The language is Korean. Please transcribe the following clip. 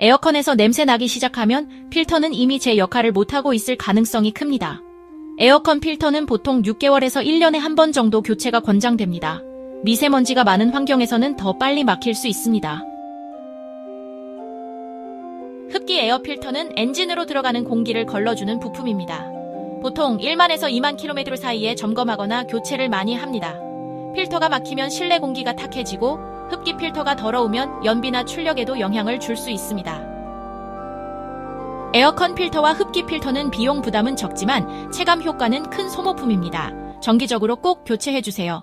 에어컨에서 냄새 나기 시작하면 필터는 이미 제 역할을 못하고 있을 가능성이 큽니다. 에어컨 필터는 보통 6개월에서 1년에 한 번 정도 교체가 권장됩니다. 미세먼지가 많은 환경에서는 더 빨리 막힐 수 있습니다. 흡기 에어 필터는 엔진으로 들어가는 공기를 걸러주는 부품입니다. 보통 1만에서 2만 킬로미터 사이에 점검하거나 교체를 많이 합니다. 필터가 막히면 실내 공기가 탁해지고 흡기 필터가 더러우면 연비나 출력에도 영향을 줄 수 있습니다. 에어컨 필터와 흡기 필터는 비용 부담은 적지만 체감 효과는 큰 소모품입니다. 정기적으로 꼭 교체해주세요.